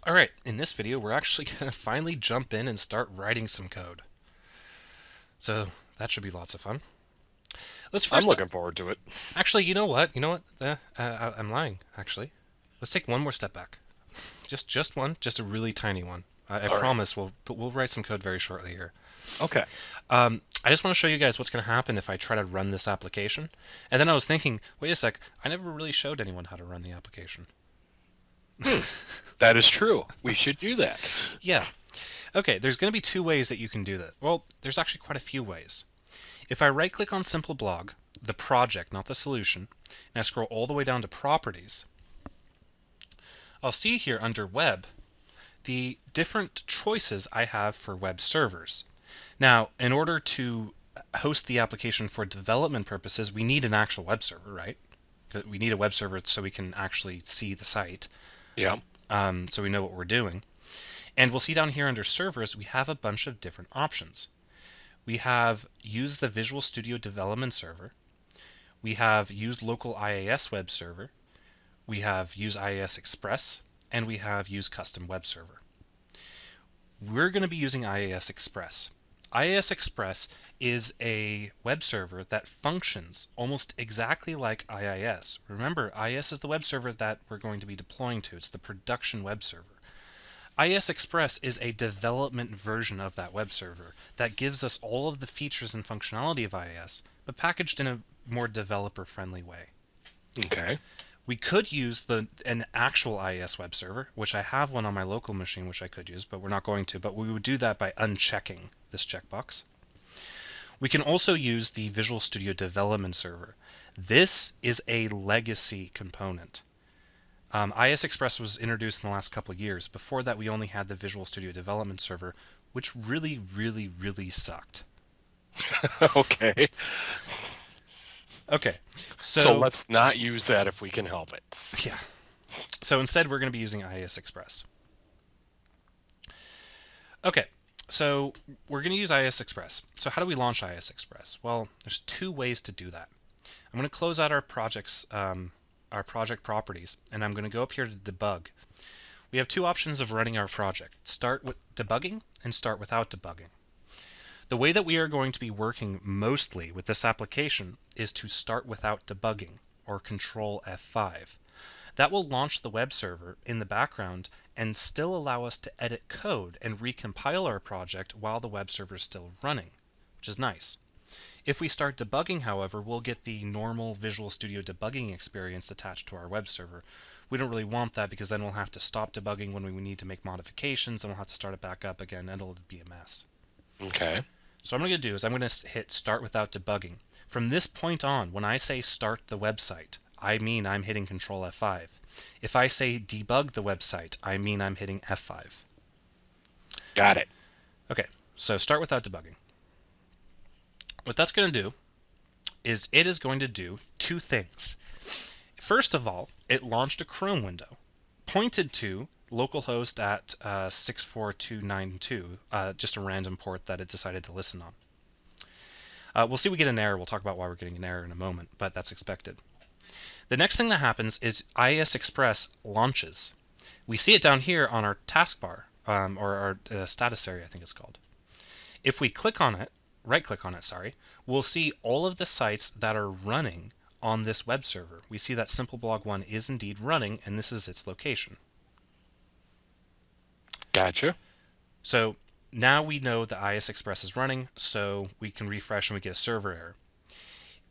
Alright, in this video we're actually going to finally jump in and start writing some code. So that should be lots of fun. Let's I'm first... looking forward to it. Actually, you know what? I'm lying, actually. Let's take one more step back. Just one, just a really tiny one. I All right. promise we'll write some code very shortly here. Okay. I just want to show you guys what's going to happen if I try to run this application. And then I was thinking, wait a sec, I never really showed anyone how to run the application. That is true. We should do that. Yeah. Okay, there's going to be two ways that you can do that. Well, there's actually quite a few ways. If I right-click on Simple Blog, the project, not the solution, and I scroll all the way down to Properties, I'll see here under Web the different choices I have for web servers. Now, in order to host the application for development purposes, we need an actual web server, right? We need a web server so we can actually see the site, Yeah. so we know what we're doing. And we'll see down here under servers, we have a bunch of different options. We have use the Visual Studio Development Server. We have use local IIS web server. We have use IIS Express. And we have use custom web server. We're going to be using IIS Express. IIS Express is a web server that functions almost exactly like IIS. Remember, IIS is the web server that we're going to be deploying to. It's the production web server. IIS Express is a development version of that web server that gives us all of the features and functionality of IIS, but packaged in a more developer-friendly way. Okay. We could use an actual IIS web server, which I have one on my local machine, which I could use, but we're not going to. But we would do that by unchecking this checkbox. We can also use the Visual Studio Development Server. This is a legacy component. IIS Express was introduced in the last couple of years. Before that, we only had the Visual Studio Development Server, which really, really, really sucked. Okay. Okay, So so let's not use that if we can help it. yeah. So instead, we're going to be using IIS Express. Okay, so we're going to use IIS Express. So how do we launch IIS Express? Well, there's two ways to do that. I'm going to close out our projects, our project properties, and I'm going to go up here to debug. We have two options of running our project: start with debugging and start without debugging. The way that we are going to be working mostly with this application is to start without debugging, or Control F5. That will launch the web server in the background and still allow us to edit code and recompile our project while the web server is still running, which is nice. If we start debugging, however, we'll get the normal Visual Studio debugging experience attached to our web server. We don't really want that because then we'll have to stop debugging when we need to make modifications, and we'll have to start it back up again, and it'll be a mess. Okay. So what I'm going to do is I'm going to hit start without debugging. From this point on, when I say start the website, I mean I'm hitting Control F5. If I say debug the website, I mean I'm hitting F5. Got it. Okay, so start without debugging. What that's going to do is it is going to do two things. First of all, it launched a Chrome window, pointed to localhost at 64292, just a random port that it decided to listen on. We'll see we get an error. We'll talk about why we're getting an error in a moment, but that's expected. The next thing that happens is IIS Express launches. We see it down here on our taskbar, or our status area, I think it's called. If we click on it, right-click on it, sorry, we'll see all of the sites that are running on this web server. We see that Simple Blog 1 is indeed running, and this is its location. Gotcha. So now we know that IIS Express is running, so we can refresh and we get a server error.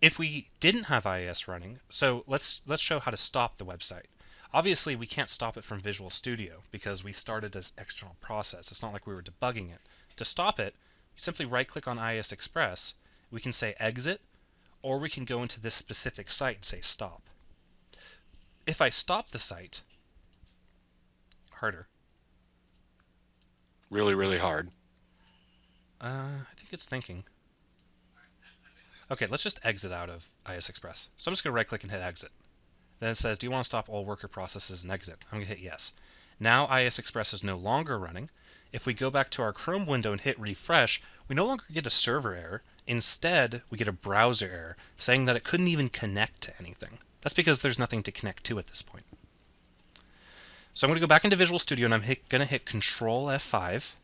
If we didn't have IIS running, so let's show how to stop the website. Obviously, we can't stop it from Visual Studio because we started as external process. It's not like we were debugging it. To stop it, we simply right-click on IIS Express. We can say exit, or we can go into this specific site and say stop. If I stop the site, harder. Really, really hard. I think it's thinking. Okay, let's just exit out of IIS Express. So I'm just going to right-click and hit exit. Then it says, do you want to stop all worker processes and exit? I'm going to hit yes. Now IIS Express is no longer running. If we go back to our Chrome window and hit refresh, we no longer get a server error. Instead, we get a browser error saying that it couldn't even connect to anything. That's because there's nothing to connect to at this point. So I'm going to go back into Visual Studio and I'm going to hit Control F5.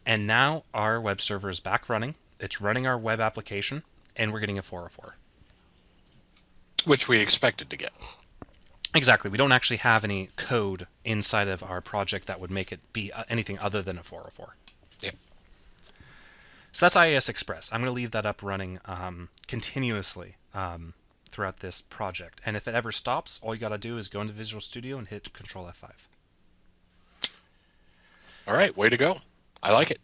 And now our web server is back running. It's running our web application and we're getting a 404. Which we expected to get. Exactly. We don't actually have any code inside of our project that would make it be anything other than a 404. Yeah. So that's IIS Express. I'm going to leave that up running continuously throughout this project. And if it ever stops, all you got to do is go into Visual Studio and hit Control F5. All right, way to go. I like it.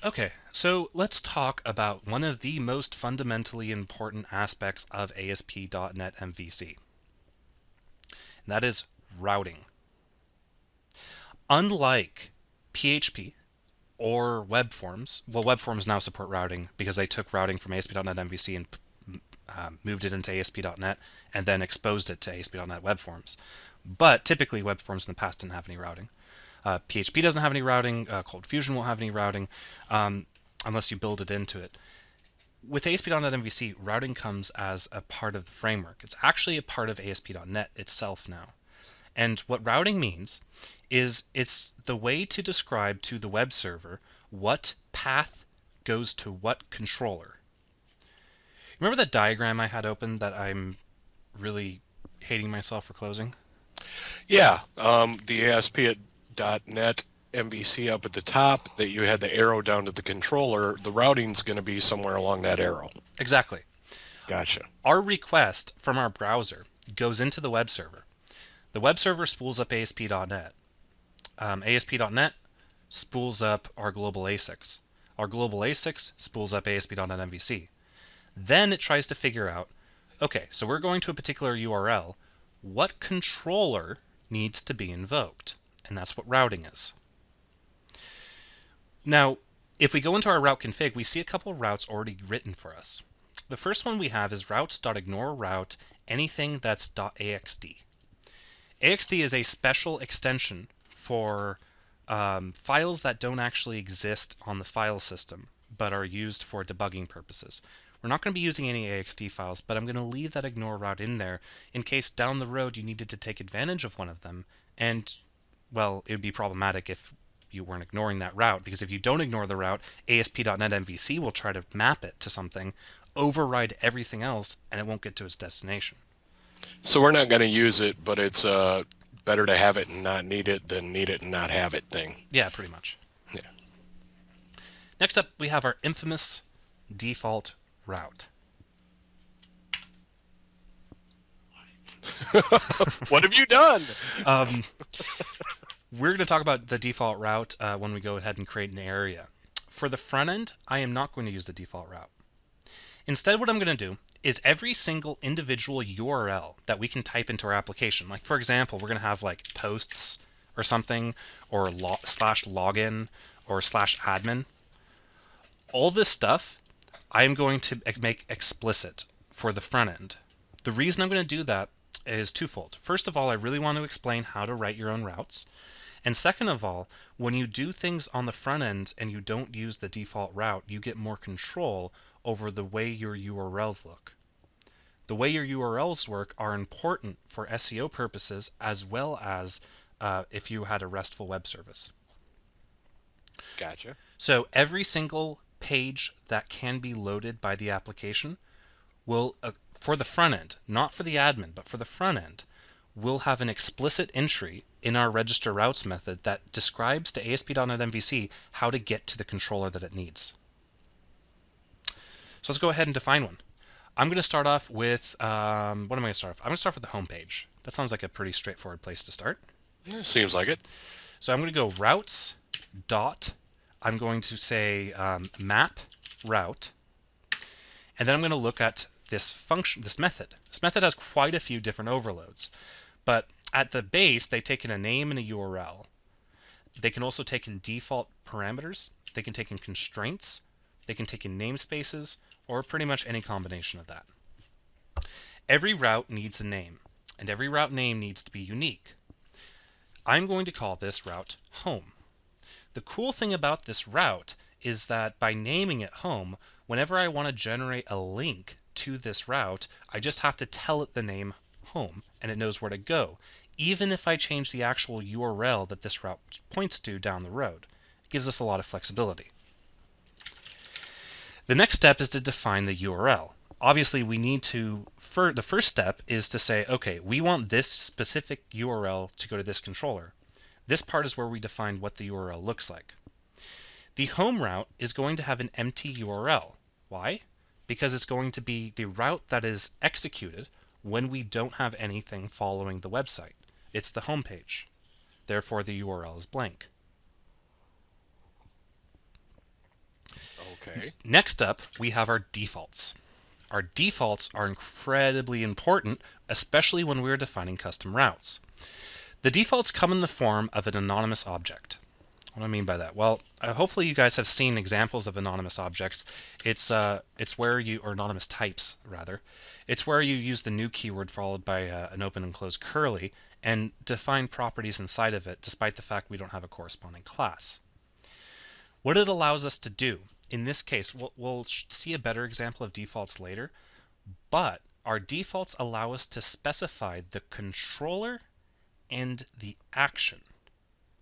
Okay, so let's talk about one of the most fundamentally important aspects of ASP.NET MVC. And that is routing. Unlike PHP or web forms, well, web forms now support routing because they took routing from ASP.NET MVC and moved it into ASP.NET and then exposed it to ASP.NET web forms. But typically, web forms in the past didn't have any routing. PHP doesn't have any routing. Cold Fusion won't have any routing unless you build it into it. With ASP.NET MVC, routing comes as a part of the framework. It's actually a part of ASP.NET itself now. And what routing means is it's the way to describe to the web server what path goes to what controller. Remember that diagram I had open that I'm really hating myself for closing? Yeah, the ASP.NET MVC up at the top, that you had the arrow down to the controller, the routing's going to be somewhere along that arrow. Exactly. Gotcha. Our request from our browser goes into the web server. The web server spools up ASP.NET. ASP.NET spools up our global ASICs. Our global ASICs spools up ASP.NET MVC. Then it tries to figure out, okay, so we're going to a particular URL. What controller needs to be invoked? And that's what routing is. Now, if we go into our route config, we see a couple of routes already written for us. The first one we have is routes.ignoreRoute anything that's .axt. AXD is a special extension for files that don't actually exist on the file system, but are used for debugging purposes. We're not going to be using any AXD files, but I'm going to leave that ignore route in there in case down the road you needed to take advantage of one of them. And, well, it would be problematic if you weren't ignoring that route, because if you don't ignore the route, ASP.NET MVC will try to map it to something, override everything else, and it won't get to its destination. So we're not going to use it, but it's better to have it and not need it than need it and not have it thing. Yeah, pretty much. Yeah. Next up, we have our infamous default route. What have you done? We're going to talk about the default route when we go ahead and create an area. For the front end, I am not going to use the default route. Instead, what I'm going to do is every single individual URL that we can type into our application, like for example, we're going to have like posts or something, or /login or /admin. All this stuff I'm going to make explicit for the front end. The reason I'm going to do that is twofold. First of all, I really want to explain how to write your own routes. And second of all, when you do things on the front end and you don't use the default route, you get more control over the way your URLs look. The way your URLs work are important for SEO purposes as well as if you had a RESTful web service. Gotcha. So every single page that can be loaded by the application will, for the front end, not for the admin, but for the front end, will have an explicit entry in our register routes method that describes to ASP.NET MVC how to get to the controller that it needs. So let's go ahead and define one. I'm going to start off with, what am I going to start off? I'm going to start with the home page. That sounds like a pretty straightforward place to start. Yeah, seems like it. So I'm going to go routes dot, I'm going to say map route, and then I'm going to look at this function, this method. This method has quite a few different overloads, but at the base, they take in a name and a URL. They can also take in default parameters. They can take in constraints. They can take in namespaces, or pretty much any combination of that. Every route needs a name, and every route name needs to be unique. I'm going to call this route home. The cool thing about this route is that by naming it home, whenever I want to generate a link to this route, I just have to tell it the name home, and it knows where to go. even if I change the actual URL that this route points to down the road. It gives us a lot of flexibility. The next step is to define the URL. Obviously, we need to, the first step is to say, okay, we want this specific URL to go to this controller. This part is where we define what the URL looks like. The home route is going to have an empty URL. Why? Because it's going to be the route that is executed when we don't have anything following the website. It's the home page. Therefore, the URL is blank. Okay. Next up, we have our defaults. Our defaults are incredibly important, especially when we're defining custom routes. The defaults come in the form of an anonymous object. What do I mean by that? Well, hopefully you guys have seen examples of anonymous objects. It's where you, or anonymous types rather, it's where you use the new keyword followed by an open and closed curly and define properties inside of it, despite the fact we don't have a corresponding class. What it allows us to do, in this case, we'll see a better example of defaults later, but our defaults allow us to specify the controller and the action.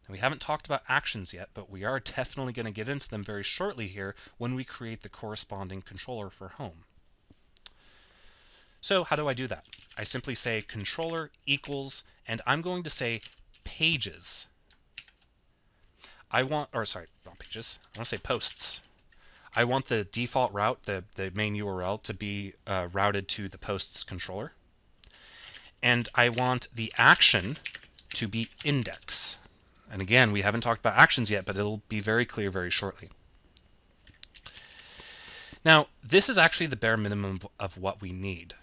Now, we haven't talked about actions yet, but we are definitely going to get into them very shortly here when we create the corresponding controller for home. So how do I do that? I simply say controller equals, and I'm going to say pages. I want, or sorry, not pages, I want to say posts. I want the default route, the main URL, to be routed to the posts controller. And I want the action to be index. And again, we haven't talked about actions yet, but it'll be very clear very shortly. Now, this is actually the bare minimum of what we need.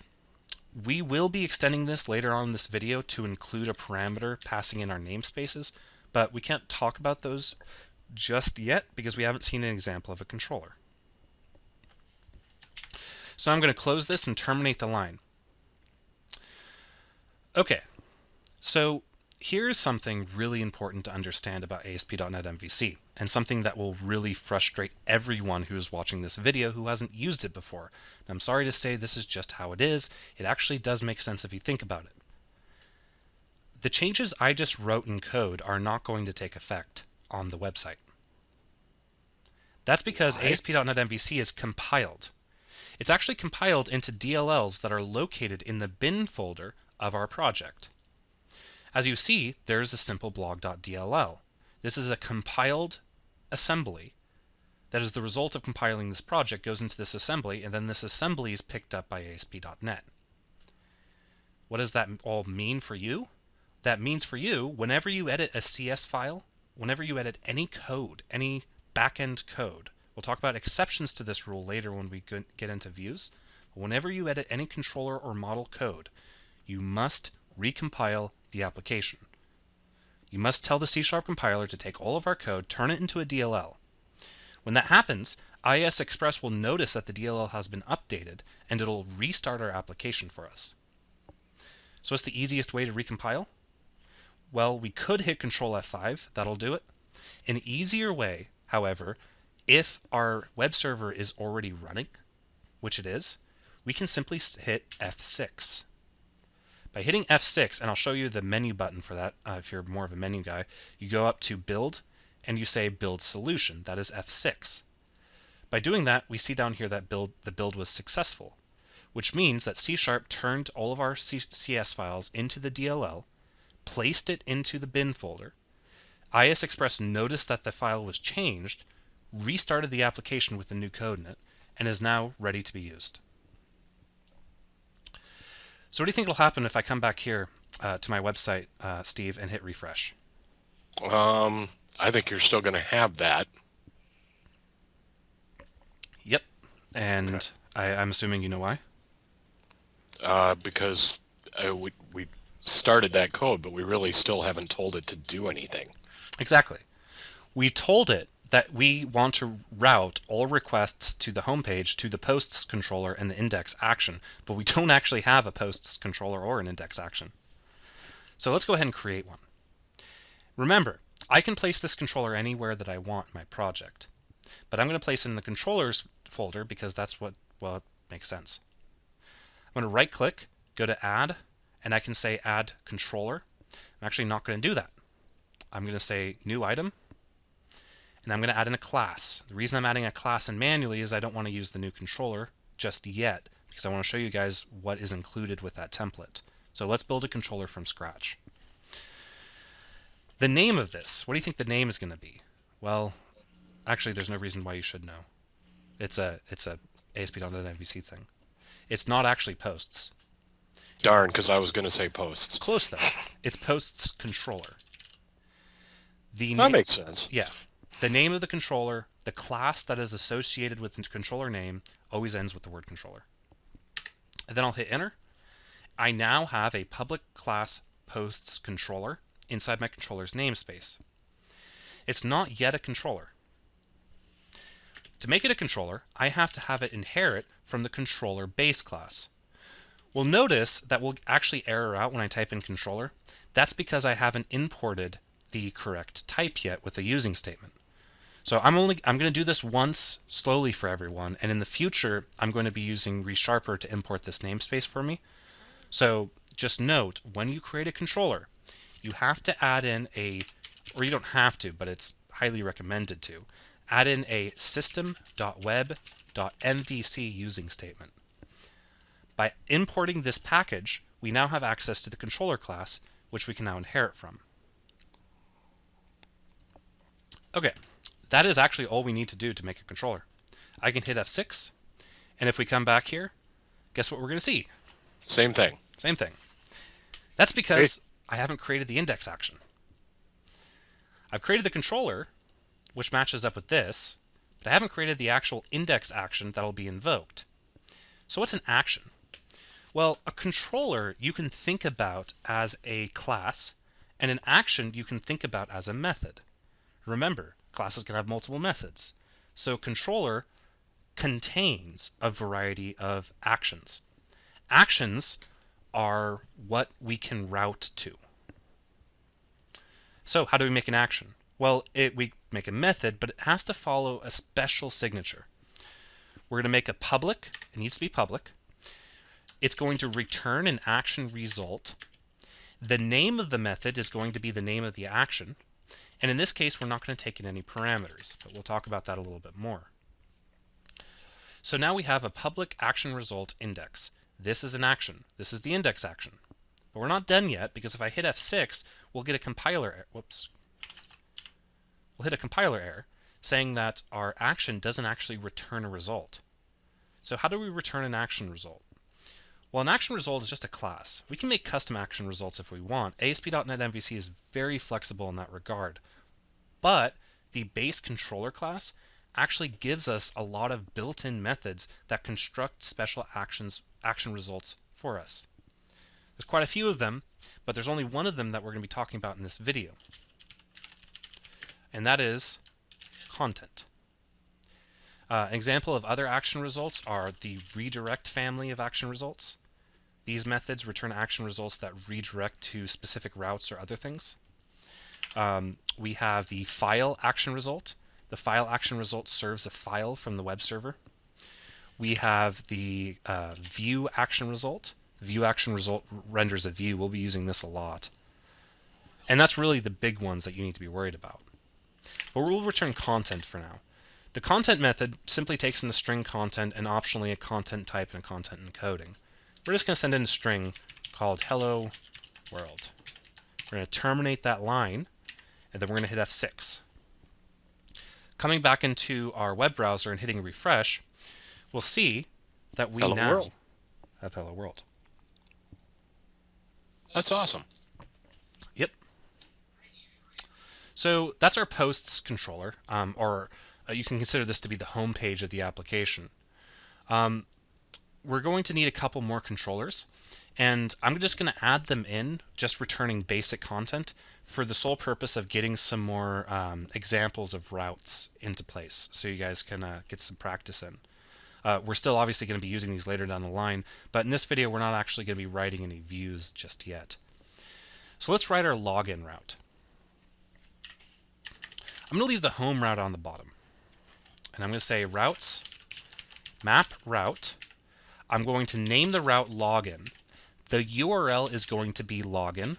We will be extending this later on in this video to include a parameter passing in our namespaces, but we can't talk about those just yet because we haven't seen an example of a controller. So I'm going to close this and terminate the line. Okay, so here's something really important to understand about ASP.NET MVC, and something that will really frustrate everyone who is watching this video who hasn't used it before. And I'm sorry to say this is just how it is. It actually does make sense if you think about it. The changes I just wrote in code are not going to take effect on the website. That's because ASP.NET MVC is compiled. It's actually compiled into DLLs that are located in the bin folder of our project. As you see, there's a simple blog.dll. This is a compiled assembly that is the result of compiling this project, goes into this assembly, and then this assembly is picked up by ASP.NET. What does that all mean for you? That means for you, whenever you edit a CS file, whenever you edit any code, any backend code, we'll talk about exceptions to this rule later when we get into views, but whenever you edit any controller or model code, you must recompile the application. You must tell the C# compiler to take all of our code, turn it into a DLL. When that happens, IIS Express will notice that the DLL has been updated, and it'll restart our application for us. So what's the easiest way to recompile? Well, we could hit Control F5, that'll do it. An easier way, however, if our web server is already running, which it is, we can simply hit F6. By hitting F6, and I'll show you the menu button for that if you're more of a menu guy, you go up to Build, and you say Build Solution. That is F6. By doing that, we see down here that the build was successful, which means that C# turned all of our CS files into the DLL, placed it into the bin folder. IIS Express noticed that the file was changed, restarted the application with the new code in it, and is now ready to be used. So what do you think will happen if I come back here to my website, Steve, and hit refresh? I think you're still going to have that. Yep. And okay. I'm assuming you know why? Because we started that code, but we really still haven't told it to do anything. Exactly. We told it that we want to route all requests to the homepage to the posts controller and the index action, but we don't actually have a posts controller or an index action. So let's go ahead and create one. Remember, I can place this controller anywhere that I want in my project, but I'm going to place it in the controllers folder because that's what, well, it makes sense. I'm going to right click, go to add, and I can say add controller. I'm actually not going to do that. I'm going to say new item, and I'm going to add in a class. The reason I'm adding a class in manually is I don't want to use the new controller just yet, because I want to show you guys what is included with that template. So let's build a controller from scratch. The name of this, what do you think the name is going to be? Well, actually, there's no reason why you should know. It's a ASP.NET MVC thing. It's not actually posts. Darn, because I was going to say posts. Close though. It's posts controller. That makes sense. Yeah. The name of the controller, the class that is associated with the controller name, always ends with the word controller. And then I'll hit enter. I now have a public class posts controller inside my controller's namespace. It's not yet a controller. To make it a controller, I have to have it inherit from the controller base class. Well, notice that will actually error out when I type in controller. That's because I haven't imported the correct type yet with the using statement. So I'm going to do this once slowly for everyone, and in the future I'm going to be using Resharper to import this namespace for me. So just note, when you create a controller, you have to add in or you don't have to, but it's highly recommended to, add in a system.web.mvc using statement. By importing this package, we now have access to the controller class, which we can now inherit from. Okay, that is actually all we need to do to make a controller. I can hit F6, and if we come back here, guess what we're going to see? Same thing. Same thing. That's because I haven't created the index action. I've created the controller, which matches up with this, but I haven't created the actual index action that'll be invoked. So what's an action? Well, a controller you can think about as a class, and an action you can think about as a method. Remember, classes can have multiple methods. So controller contains a variety of actions. Actions are what we can route to. So how do we make an action? Well, we make a method, but it has to follow a special signature. We're going to make a public. It needs to be public. It's going to return an action result. The name of the method is going to be the name of the action. And in this case, we're not going to take in any parameters, but we'll talk about that a little bit more. So now we have a public action result index. This is an action. This is the index action. But we're not done yet, because if I hit F6, we'll get a compiler error. Whoops. We'll hit a compiler error saying that our action doesn't actually return a result. So how do we return an action result? Well, an action result is just a class. We can make custom action results if we want. ASP.NET MVC is very flexible in that regard. But the base controller class actually gives us a lot of built-in methods that construct special action results for us. There's quite a few of them, but there's only one of them that we're going to be talking about in this video. And that is content. An example of other action results are the redirect family of action results. These methods return action results that redirect to specific routes or other things. We have the file action result. The file action result serves a file from the web server. We have the view action result. The view action result renders a view. We'll be using this a lot. And that's really the big ones that you need to be worried about. But we'll return content for now. The content method simply takes in the string content and optionally a content type and a content encoding. We're just going to send in a string called hello world. We're going to terminate that line, and then we're going to hit F6. Coming back into our web browser and hitting refresh, we'll see that we now have hello world. That's awesome. Yep. So that's our posts controller, or you can consider this to be the home page of the application. We're going to need a couple more controllers, and I'm just going to add them in, just returning basic content for the sole purpose of getting some more examples of routes into place so you guys can get some practice in. We're still obviously going to be using these later down the line, but in this video we're not actually going to be writing any views just yet. So let's write our login route. I'm going to leave the home route on the bottom. And I'm going to say routes, map route. I'm going to name the route login. The URL is going to be login.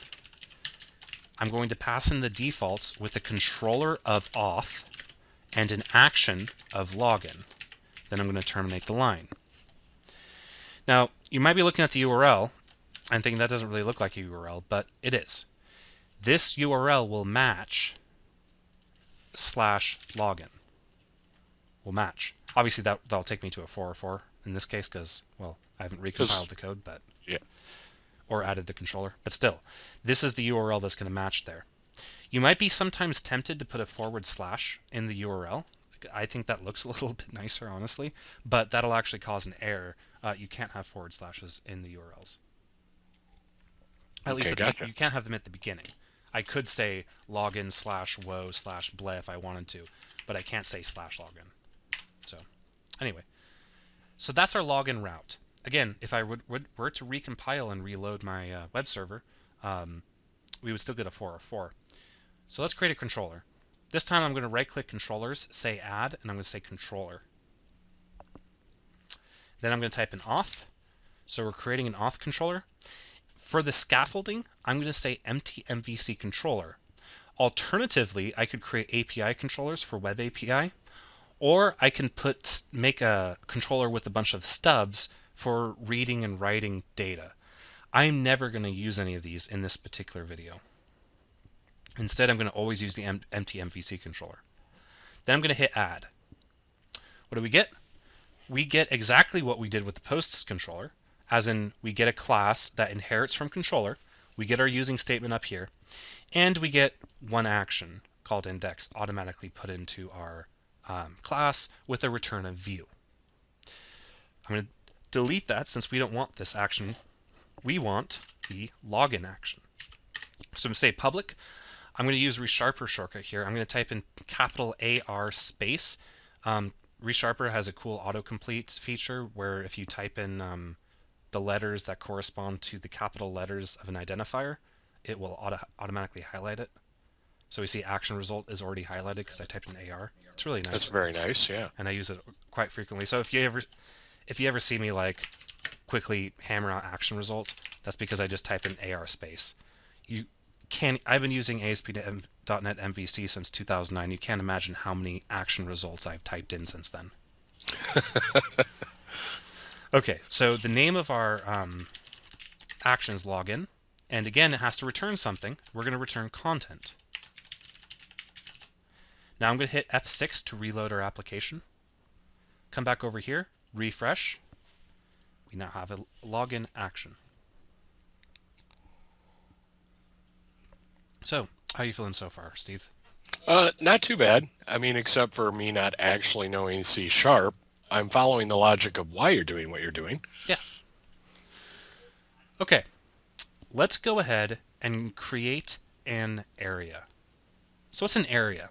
I'm going to pass in the defaults with the controller of auth and an action of login. Then I'm going to terminate the line. Now, you might be looking at the URL and thinking that doesn't really look like a URL, but it is. This URL will match /login. Will match. Obviously, that'll take me to a 404 in this case because, well, I haven't recompiled the code, but Yeah. or added the controller. But still, this is the URL that's going to match there. You might be sometimes tempted to put a / in the URL. I think that looks a little bit nicer, honestly, but that'll actually cause an error. You can't have / in the URLs. At Okay, least gotcha. you can't have them at the beginning. I could say login /woe/ble if I wanted to, but I can't say /login. So, anyway, so that's our login route. Again, if I were to recompile and reload my web server, we would still get a 404. So let's create a controller. This time I'm going to right-click controllers, say add, and I'm going to say controller. Then I'm going to type in auth. So we're creating an auth controller. For the scaffolding, I'm going to say empty MVC controller. Alternatively, I could create API controllers for Web API, or I can make a controller with a bunch of stubs for reading and writing data. I'm never going to use any of these in this particular video. Instead, I'm going to always use the empty MVC controller. Then I'm going to hit add. What do we get? We get exactly what we did with the posts controller, as in we get a class that inherits from controller, we get our using statement up here, and we get one action called index automatically put into our class with a return of view. I'm going to delete that since we don't want this action. We want the login action. So I'm going to say public. I'm going to use Resharper shortcut here. I'm going to type in capital AR space. Resharper has a cool autocomplete feature where if you type in the letters that correspond to the capital letters of an identifier, it will automatically highlight it. So we see action result is already highlighted because I typed in AR. It's really nice. That's very nice, yeah. And I use it quite frequently. So if you ever see me like quickly hammer out action result, that's because I just type in AR space. I've been using ASP.NET MVC since 2009. You can't imagine how many action results I've typed in since then. Okay, so the name of our action is login, and again, it has to return something. We're going to return content. Now I'm going to hit F6 to reload our application. Come back over here, refresh. We now have a login action. So, how are you feeling so far, Steve? Not too bad. I mean, except for me not actually knowing C#. I'm following the logic of why you're doing what you're doing. Yeah. Okay. Let's go ahead and create an area. So what's an area?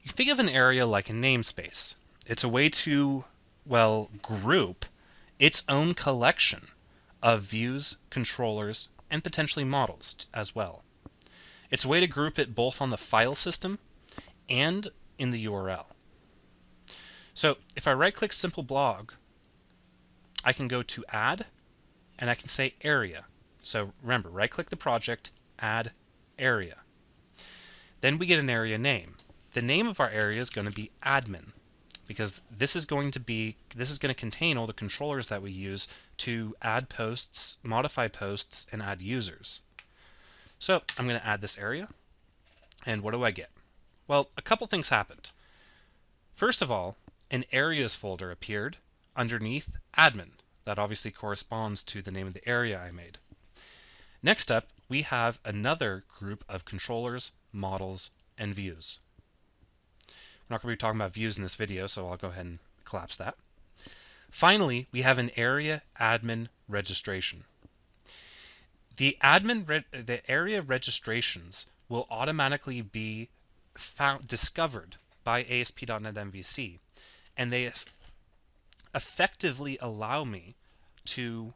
You think of an area like a namespace. It's a way to, well, group its own collection of views, controllers, and potentially models as well. It's a way to group it both on the file system and in the URL. So if I right-click Simple Blog, I can go to Add, and I can say Area. So remember, right-click the project, Add Area. Then we get an area name. The name of our area is going to be Admin, because this is going to contain all the controllers that we use to add posts, modify posts, and add users. So I'm going to add this area, and what do I get? Well, a couple things happened. First of all, an areas folder appeared underneath admin. That obviously corresponds to the name of the area I made. Next up, we have another group of controllers, models, and views. We're not going to be talking about views in this video, so I'll go ahead and collapse that. Finally, we have an area admin registration. The area registrations will automatically be discovered by ASP.NET MVC, and they effectively allow me to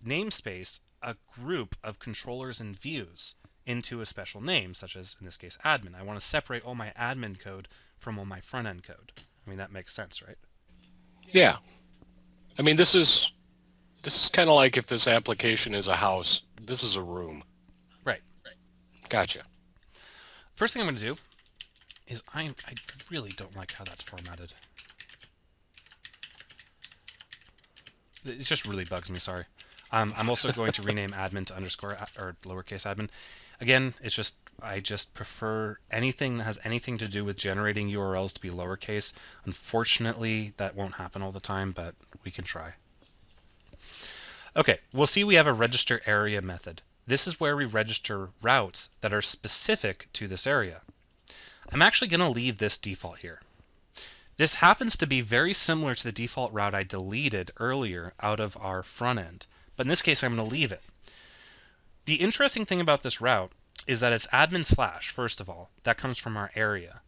namespace a group of controllers and views into a special name, such as, in this case, admin. I want to separate all my admin code from all my front-end code. I mean, that makes sense, right? Yeah. I mean, this is kind of like if this application is a house, this is a room. Right. Gotcha. first thing I'm going to do is I really don't like how that's formatted. It just really bugs me, sorry. I'm also going to rename admin to underscore or lowercase admin. Again, it's just I just prefer anything that has anything to do with generating URLs to be lowercase. Unfortunately, that won't happen all the time, but we can try. Okay, we'll see we have a register area method. This is where we register routes that are specific to this area. I'm actually going to leave this default here. This happens to be very similar to the default route I deleted earlier out of our front end, but in this case I'm going to leave it. The interesting thing about this route is that it's admin slash, first of all. That comes from our area.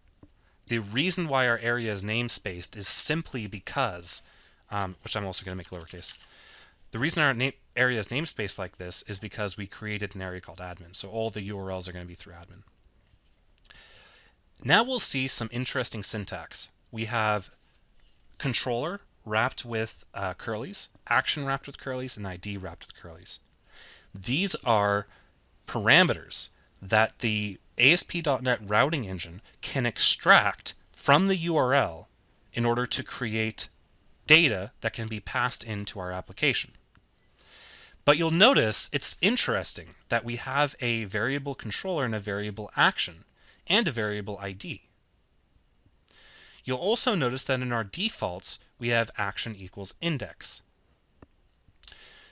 The reason why our area is namespaced is simply because, which I'm also going to make lowercase. The reason our area is namespaced like this is because we created an area called admin, so all the URLs are going to be through admin. Now we'll see some interesting syntax. We have controller wrapped with curlies, action wrapped with curlies, and ID wrapped with curlies. These are parameters that the ASP.NET routing engine can extract from the URL in order to create data that can be passed into our application. But you'll notice it's interesting that we have a variable controller and a variable action and a variable ID. You'll also notice that in our defaults, we have action equals index.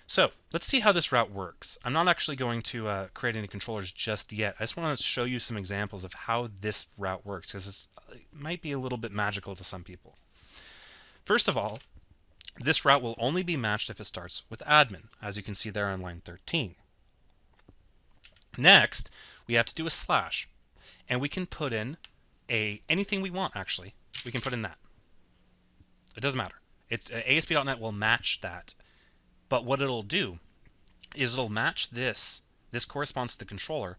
So let's see how this route works. I'm not actually going to create any controllers just yet. I just want to show you some examples of how this route works, because it might be a little bit magical to some people. First of all, this route will only be matched if it starts with admin, as you can see there on line 13. Next, we have to do a slash, and we can put in anything we want, actually. We can put in that. It doesn't matter. ASP.NET will match that. But what it'll do is it'll match this. This corresponds to the controller,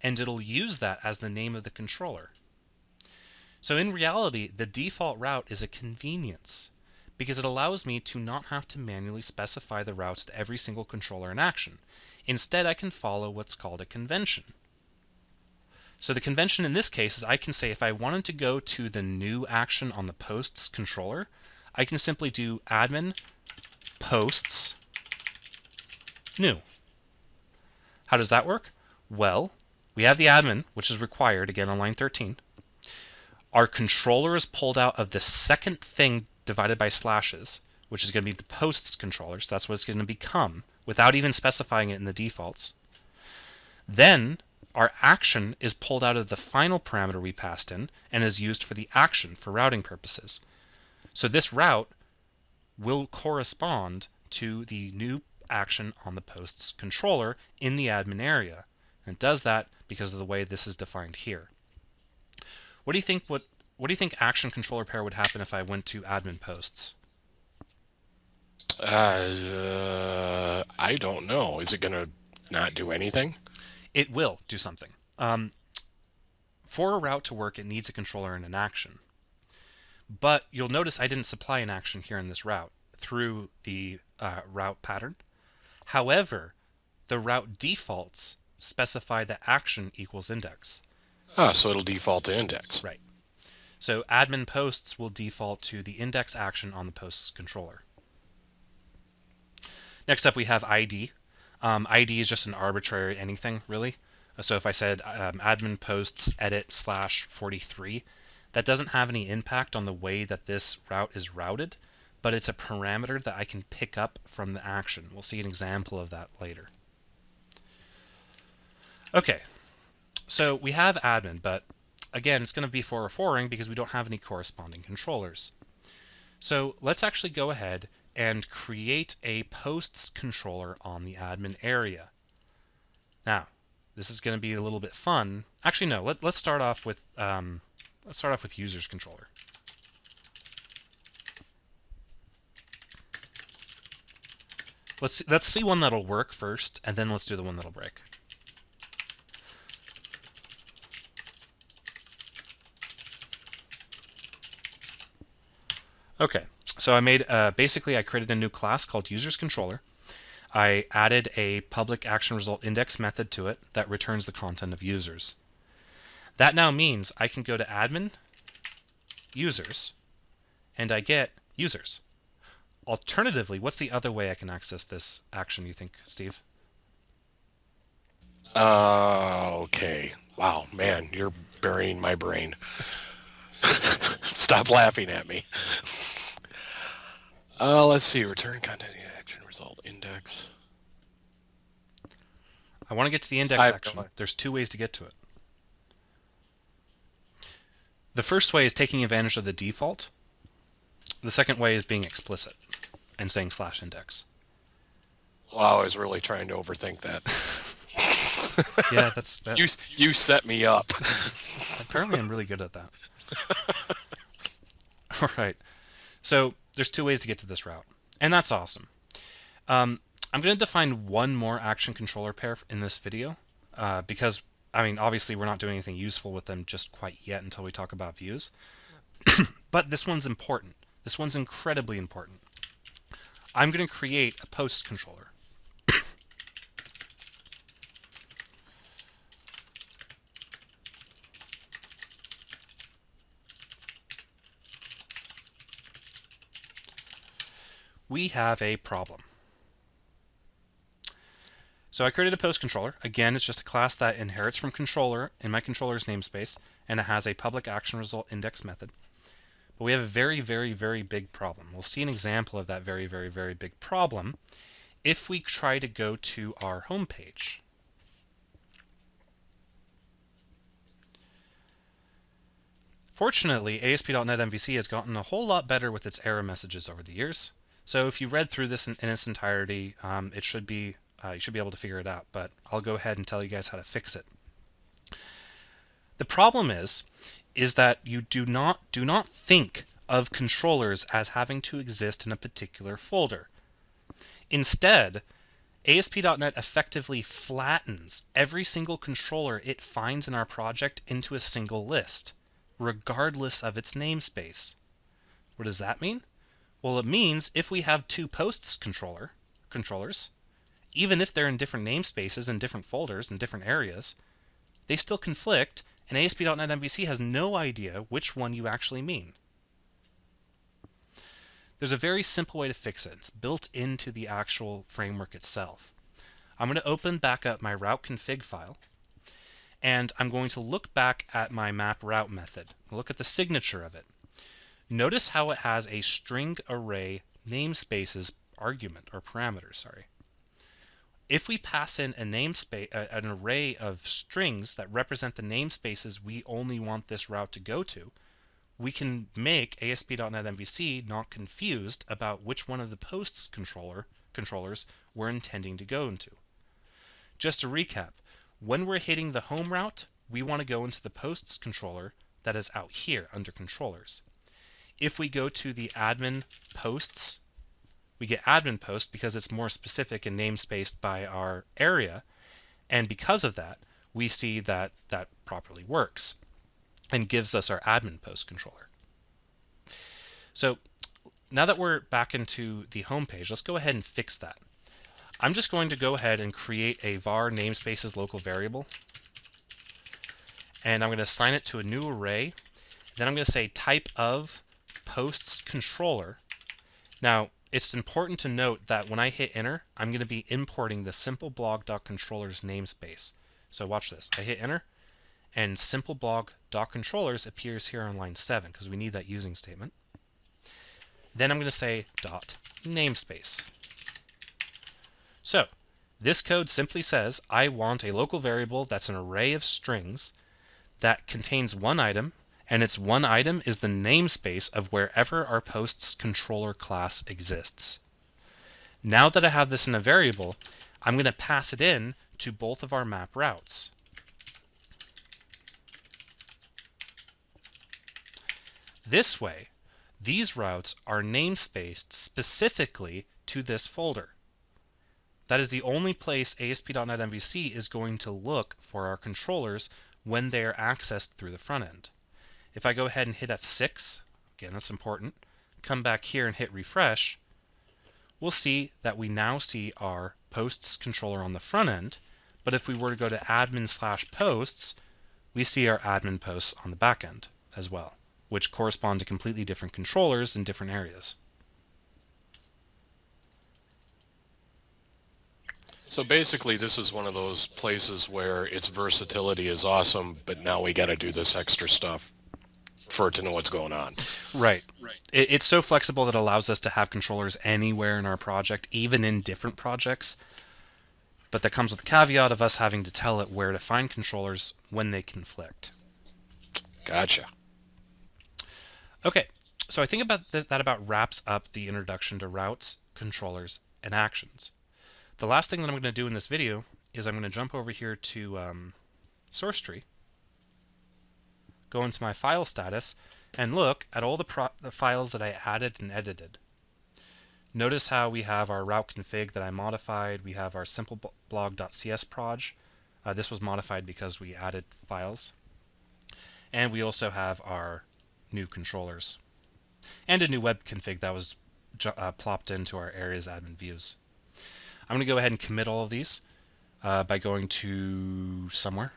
and it'll use that as the name of the controller. So in reality, the default route is a convenience because it allows me to not have to manually specify the routes to every single controller in action. Instead, I can follow what's called a convention. So the convention in this case is I can say if I wanted to go to the new action on the posts controller, I can simply do admin posts new. How does that work? Well, we have the admin, which is required, again on line 13. Our controller is pulled out of the second thing divided by slashes, which is going to be the posts controller, so that's what it's going to become, without even specifying it in the defaults. Then our action is pulled out of the final parameter we passed in and is used for the action for routing purposes. So this route will correspond to the new action on the posts controller in the admin area. And it does that because of the way this is defined here. What do you think action controller pair would happen if I went to admin posts? I don't know. Is it going to not do anything? It will do something. For a route to work, it needs a controller and an action. But you'll notice I didn't supply an action here in this route through the route pattern. However, the route defaults specify that action equals index. So it'll default to index. Right. So admin posts will default to the index action on the posts controller. Next up, we have ID. ID is just an arbitrary anything, really. So if I said admin posts edit /43, that doesn't have any impact on the way that this route is routed, but it's a parameter that I can pick up from the action. We'll see an example of that later. Okay, so we have admin, but again, it's going to be 404ing because we don't have any corresponding controllers. So let's actually go ahead and create a posts controller on the admin area. Now, this is going to be a little bit fun. Actually, no. Let's start off with users controller. Let's see one that'll work first, and then let's do the one that'll break. Okay, so I made basically I created a new class called users controller. I added a public action result index method to it that returns the content of users. That now means I can go to admin, users, and I get users. Alternatively, what's the other way I can access this action, you think, Steve? Okay. Wow, man, you're burying my brain. Stop laughing at me. Let's see. Return content action result index. I want to get to the I index have no action. idea. There's two ways to get to it. The first way is taking advantage of the default. The second way is being explicit and saying /index. Wow, I was really trying to overthink that. Yeah, that's that. You set me up. Apparently, I'm really good at that. All right. So there's two ways to get to this route, and that's awesome. I'm going to define one more action controller pair in this video because, I mean, obviously we're not doing anything useful with them just quite yet until we talk about views. But this one's important. This one's incredibly important. I'm going to create a posts controller. We have a problem. So I created a post controller. Again, it's just a class that inherits from controller in my controller's namespace, and it has a public action result index method. But we have a very, very, very big problem. We'll see an example of that very, very, very big problem if we try to go to our home page. Fortunately, ASP.NET MVC has gotten a whole lot better with its error messages over the years. So if you read through this in its entirety, it should be you should be able to figure it out. But I'll go ahead and tell you guys how to fix it. The problem is that you do not think of controllers as having to exist in a particular folder. Instead, ASP.NET effectively flattens every single controller it finds in our project into a single list, regardless of its namespace. What does that mean? Well, it means if we have two posts controllers, even if they're in different namespaces and different folders and different areas, they still conflict, and ASP.NET MVC has no idea which one you actually mean. There's a very simple way to fix it. It's built into the actual framework itself. I'm going to open back up my route config file, and I'm going to look back at my map route method. Look at the signature of it. Notice how it has a string array namespaces argument or parameter, sorry. If we pass in a namespace, an array of strings that represent the namespaces we only want this route to go to, we can make ASP.NET MVC not confused about which one of the posts controllers we're intending to go into. Just to recap, when we're hitting the home route, we want to go into the posts controller that is out here under controllers. If we go to the admin posts, we get admin post because it's more specific and namespaced by our area, and because of that, we see that that properly works and gives us our admin post controller. So now that we're back into the home page, let's go ahead and fix that. I'm just going to go ahead and create a var namespaces local variable, and I'm going to assign it to a new array. Then I'm going to say type of posts controller. Now, it's important to note that when I hit enter, I'm going to be importing the simpleblog.controllers namespace. So watch this. I hit enter, and simpleblog.controllers appears here on line 7 because we need that using statement. Then I'm going to say dot namespace. So this code simply says I want a local variable that's an array of strings that contains one item, and its one item is the namespace of wherever our posts controller class exists. Now that I have this in a variable, I'm going to pass it in to both of our map routes. This way, these routes are namespaced specifically to this folder. That is the only place ASP.NET MVC is going to look for our controllers when they are accessed through the front end. If I go ahead and hit F6, again that's important, come back here and hit refresh, we'll see that we now see our posts controller on the front end, but if we were to go to admin/posts, we see our admin posts on the back end as well, which correspond to completely different controllers in different areas. So basically, this is one of those places where its versatility is awesome, but now we got to do this extra stuff for it to know what's going on. Right. It's so flexible that it allows us to have controllers anywhere in our project, even in different projects. But that comes with the caveat of us having to tell it where to find controllers when they conflict. Gotcha. Okay, so I think that about wraps up the introduction to routes, controllers, and actions. The last thing that I'm going to do in this video is I'm going to jump over here to source tree, go into my file status, and look at all the files that I added and edited. Notice how we have our route config that I modified. We have our simpleblog.cs proj. This was modified because we added files. And we also have our new controllers. And a new web config that was plopped into our areas admin views. I'm going to go ahead and commit all of these by going to somewhere.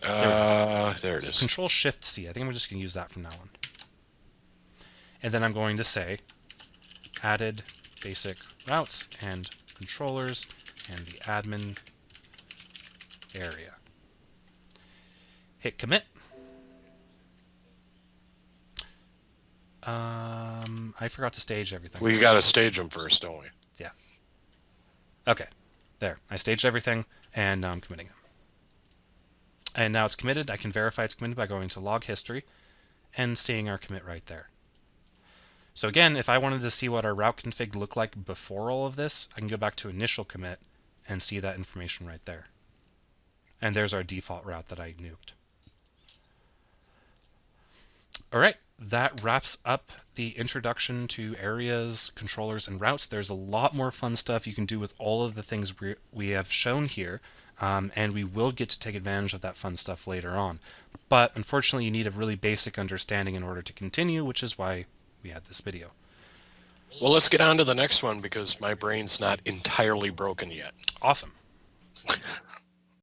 There it is. Control-Shift-C. I think I'm just going to use that from now on. And then I'm going to say added basic routes and controllers and the admin area. Hit commit. I forgot to stage everything. We got to stage them first, don't we? Yeah. Okay. There. I staged everything, and now I'm committing them. And now it's committed. I can verify it's committed by going to log history and seeing our commit right there. So again, if I wanted to see what our route config looked like before all of this, I can go back to initial commit and see that information right there. And there's our default route that I nuked. All right, that wraps up the introduction to areas, controllers, and routes. There's a lot more fun stuff you can do with all of the things we have shown here, and we will get to take advantage of that fun stuff later on. But unfortunately, you need a really basic understanding in order to continue, which is why we had this video. Well, let's get on to the next one because my brain's not entirely broken yet. Awesome.